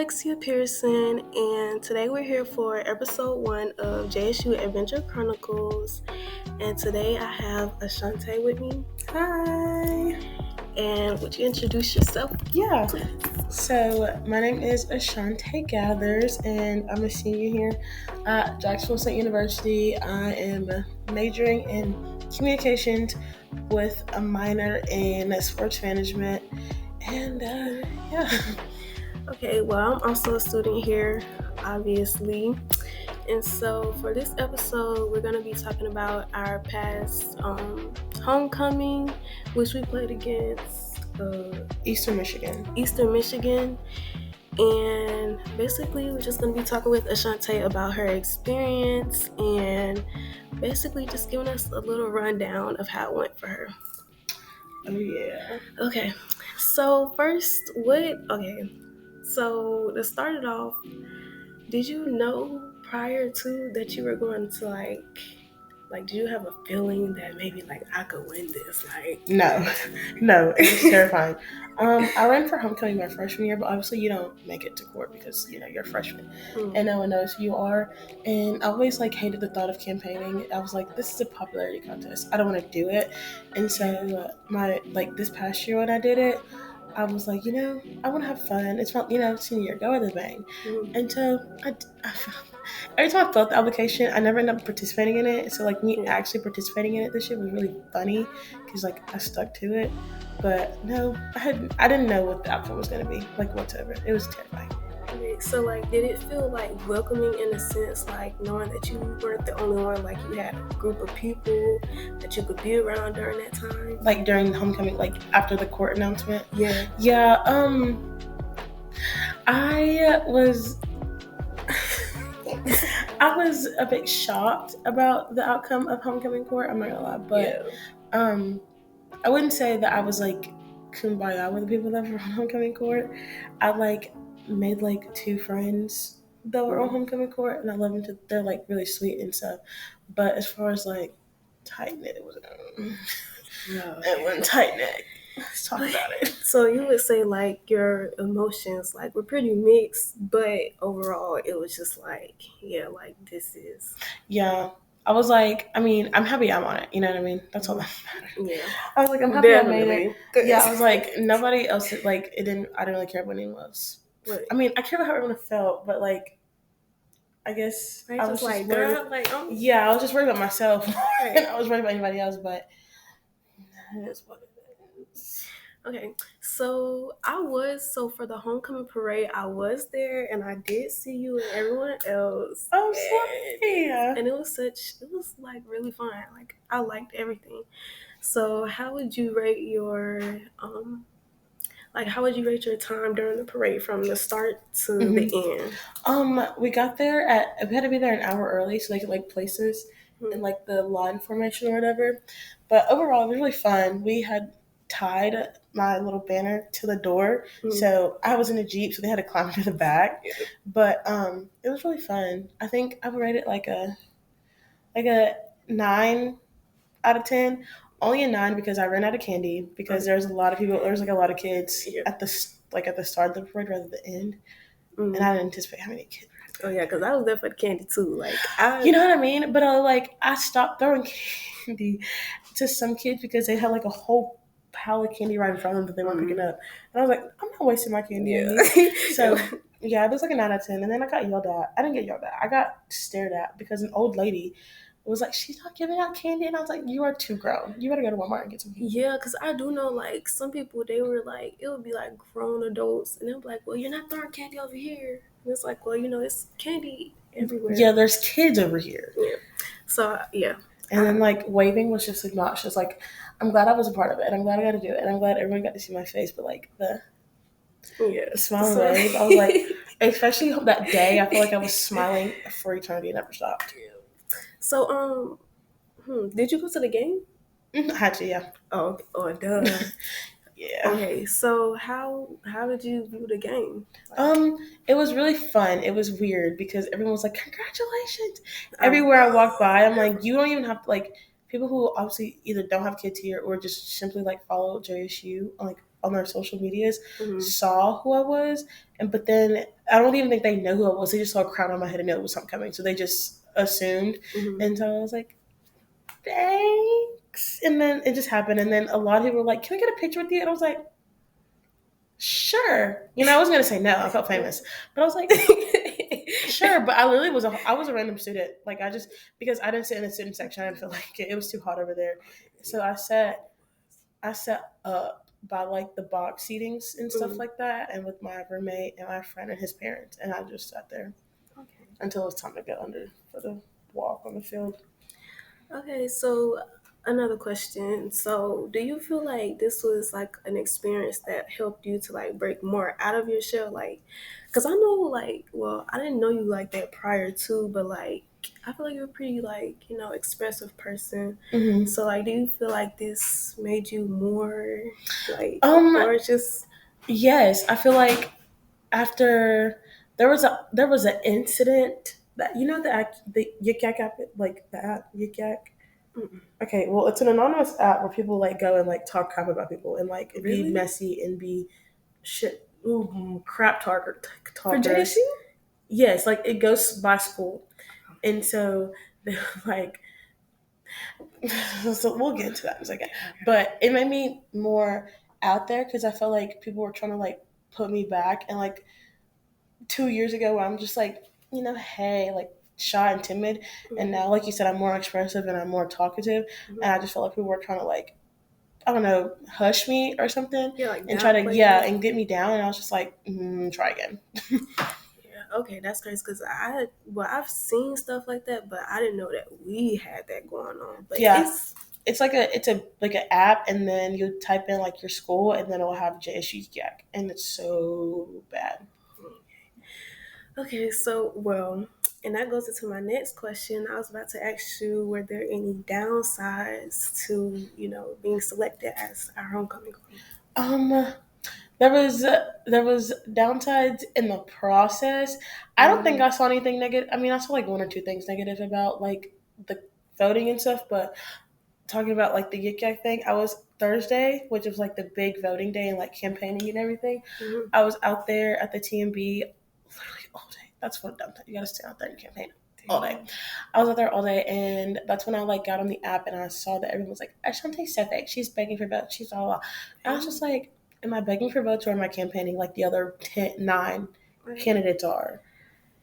Alexia Pearson, and today we're here for episode 1 of JSU Adventure Chronicles. And today I have Ashante with me. Hi. And would you introduce yourself? Yeah. So my name is Ashante Gathers, and I'm a senior here at Jacksonville State University. I am majoring in communications with a minor in sports management. And yeah. Okay, well, I'm also a student here, obviously. And so for this episode, we're going to be talking about our past homecoming, which we played against Eastern Michigan. And basically, we're just going to be talking with Ashante about her experience and basically just giving us a little rundown of how it went for her. Oh, yeah. Okay, so first, so to start it off, did you know prior to that you were going to like did you have a feeling that maybe like I could win this? No, it was terrifying. I ran for homecoming my freshman year, but obviously you don't make it to court because you're a freshman and no one knows who you are. And I always hated the thought of campaigning. I was like, this is a popularity contest. I don't want to do it. And so this past year when I did it, I was like, I want to have fun. It's fun, senior year, go with a bang. And so every time I filled the application, I never ended up participating in it. So me actually participating in it this year was really funny because I stuck to it. But no, I didn't know what the outcome was going to be whatsoever. It was terrifying. Okay, so did it feel welcoming in a sense, knowing that you weren't the only one, you had a group of people that you could be around during that time? During homecoming, after the court announcement? Yeah. Yeah, I was a bit shocked about the outcome of homecoming court, I'm not gonna lie, but I wouldn't say that I was kumbaya with the people that were on homecoming court. I made 2 friends that were on homecoming court, and I love them they're really sweet and stuff. But as far as tight knit, it wasn't. It wasn't tight knit. Let's talk about it. So you would say your emotions were pretty mixed, but overall it was just this is. Yeah. I was I'm happy I'm on it. You know what I mean? That's all that matters. Yeah. I was I'm happy Definitely. I made it. Yeah, I was nobody else, I didn't really care what anyone else. What? I mean, I care about how everyone felt, but I guess I was just worried. Yeah, I was just worried about myself. Right. And I was worried about anybody else, but it is what it is. Okay, so for the homecoming parade, I was there and I did see you and everyone else. Oh, sorry. And it was really fun. I liked everything. So how would you rate your how would you rate your time during the parade from the start to the end? We got there we had to be there an hour early so they could place us in the line formation or whatever. But overall, it was really fun. We had tied my little banner to the door, so I was in a Jeep, so they had to climb to the back. But it was really fun. I think I would rate it a 9 out of 10. Only a 9 because I ran out of candy because there's a lot of people. There's a lot of kids at the start of the parade rather than the end, and I didn't anticipate how many kids. Oh yeah, because I was there for the candy too. You know what I mean? But I stopped throwing candy to some kids because they had a whole pile of candy right in front of them that they weren't picking up, and I was I'm not wasting my candy. Yeah. So yeah, it was a 9 out of 10, and then I got yelled at. I didn't get yelled at. I got stared at because an old lady was she's not giving out candy, and I was you are too grown. You better go to Walmart and get some candy. Yeah, because I do know some people, they were it would be grown adults, and they'll be well, you're not throwing candy over here. And it's well, it's candy everywhere. Yeah, there's kids over here. Yeah. So yeah. And then waving was just obnoxious. I'm glad I was a part of it. I'm glad I got to do it, and I'm glad everyone got to see my face. But the smile and wave, I was especially that day, I feel I was smiling for eternity and never stopped. Yeah. So did you go to the game? I had to, yeah. Oh, duh. Yeah. Okay, so how did you view the game? It was really fun. It was weird because everyone was congratulations. Everywhere I walked by, I'm you don't even have to people who obviously either don't have kids here or just simply follow JSU on on their social medias saw who I was, but then I don't even think they know who I was. They just saw a crown on my head and knew it was something coming, so they just assumed. And so I was like, thanks. And then it just happened, and then a lot of people were like, can I get a picture with you? And I was like, sure. I was gonna say no. I felt famous, but I was like, sure. But I literally was a random student. Like I just because I didn't sit in the student section, I didn't feel like it. It was too hot over there. So I sat up by like the box seatings and stuff like that, and with my roommate and my friend and his parents, and I just sat there until it was time to go under for the walk on the field. Okay, so another question. So, do you feel like this was like an experience that helped you to like break more out of your shell? Like, because I know, like, well, I didn't know you like that prior to, but like, I feel like you're a pretty like expressive person. Mm-hmm. So, like, do you feel like this made you more like, Um. or just Yes, I feel like after there was an incident that the Yik Yak app, like the app Yik Yak. mm, Okay, well, it's an anonymous app where people like go and like talk crap about people and like be really messy and be shit crap for talkers. JSU? Yes, like it goes by school, and so they're like, so we'll get into that in a second. But it made me more out there because I felt like people were trying to like put me back, and like 2 years ago where I'm just like, hey, like shy and timid. And now, like you said, I'm more expressive and I'm more talkative. And I just felt like people were trying to like, I don't know, hush me or something Yeah, like and try to, downplay yeah, you. and get me down. And I was just like, try again. Yeah, okay, that's crazy because I've seen stuff like that, but I didn't know that we had that going on. But Yeah. it's It's a like an app, and then you type in like your school, and then it'll have JSU Jack, and it's so bad. okay. So well, and that goes into my next question. I was about to ask you, were there any downsides to being selected as our homecoming queen? Um, there was downsides in the process. I don't think I saw anything negative. I mean, I saw like one or two things negative about like the voting and stuff, but talking about like the Yik Yak thing, I was Thursday, which was like the big voting day and like campaigning and everything. Mm-hmm. I was out there at the TMB literally all day. That's what downtime. You gotta stay out there and campaign all day. I was out there all day, and that's when I like got on the app and I saw that everyone was like, Ashante's so fake. She's begging for votes. She's blah, blah, blah. And I was just like, am I begging for votes or am I campaigning like the other 9 candidates are?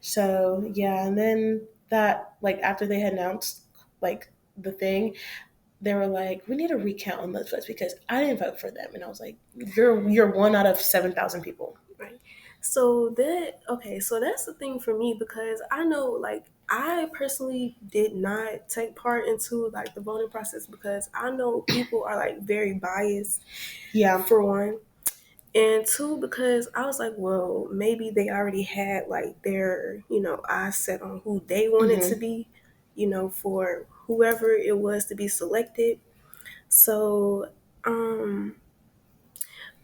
So yeah, and then that like after they had announced like the thing, they were like, we need a recount on those votes because I didn't vote for them. And I was like, you're one out of 7,000 people. Right. So so that's the thing for me because I know like I personally did not take part into like the voting process because I know people are like very biased. Yeah. For one. And two, because I was like, well, maybe they already had like their, eyes set on who they wanted to be, for whoever it was to be selected. So,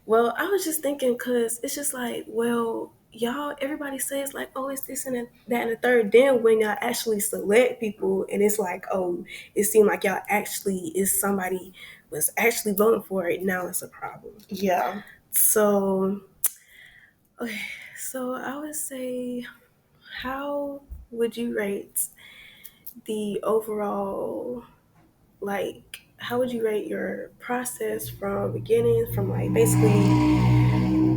well, I was just thinking because it's just like, well, y'all, everybody says like, oh, it's this and that and the third. Then when y'all actually select people and it's like, oh, it seemed like y'all actually is somebody was actually voting for it. Now it's a problem. Yeah. So, okay, so I would say, how would you rate the overall, like, how would you rate your process from beginning, from like basically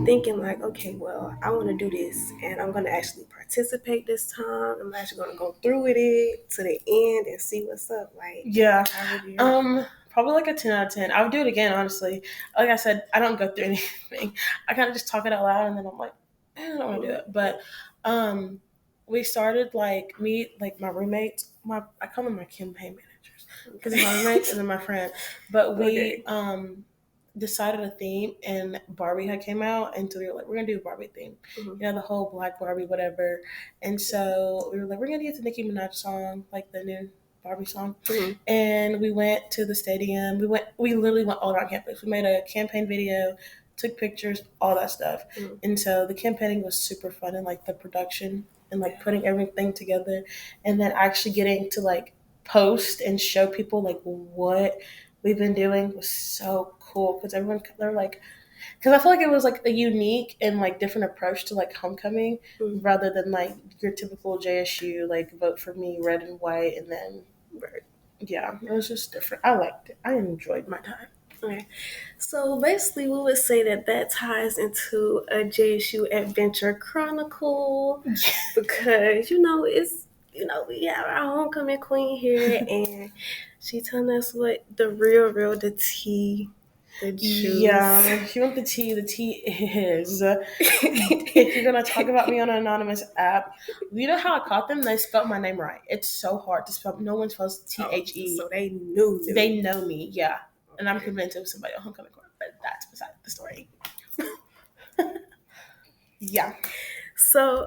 thinking like, okay, well, I want to do this and I'm going to actually participate this time. I'm actually going to go through with it to the end and see what's up. Like, Yeah. how would you? Probably like a 10 out of 10. I would do it again, honestly. Like I said, I don't go through anything. I kind of just talk it out loud and then I'm like, I don't want to do it. But we started like like my roommates, I call them my campaign managers because my roommates and then my friend. But we decided a theme and Barbie had came out, and so we were like, we're gonna do a Barbie theme, the whole Black Barbie, whatever. And so we were like, we're gonna use the Nicki Minaj song, like the new Barbie song. And we went to the stadium. We literally went all around campus. We made a campaign video, took pictures, all that stuff. And so the campaigning was super fun, and like the production and like putting everything together, and then actually getting to like post and show people like what we've been doing was so cool because everyone they're like, because I feel like it was like a unique and like different approach to like homecoming rather than like your typical JSU like vote for me, red and white, and then yeah, it was just different. I liked it. I enjoyed my time. Okay. So basically, we would say that ties into a JSU Adventure Chronicle because, we have our homecoming queen here and she telling us what the real, the tea, the juice. Yeah, if you want the tea, is if you're gonna talk about me on an anonymous app, you know how I caught them? They spelled my name right. It's so hard to spell. No one spells THE. So they knew. They know me, yeah. And I'm convinced it was somebody on homecoming court, but that's beside the story. Yeah. So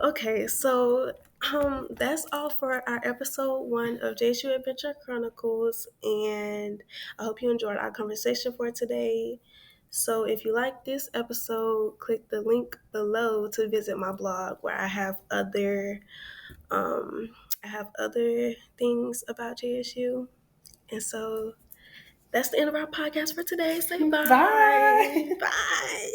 that's all for our episode 1 of JSU Adventure Chronicles, and I hope you enjoyed our conversation for today. So if you like this episode, click the link below to visit my blog where I have other things about JSU. And so that's the end of our podcast for today. Say bye. Bye. Bye.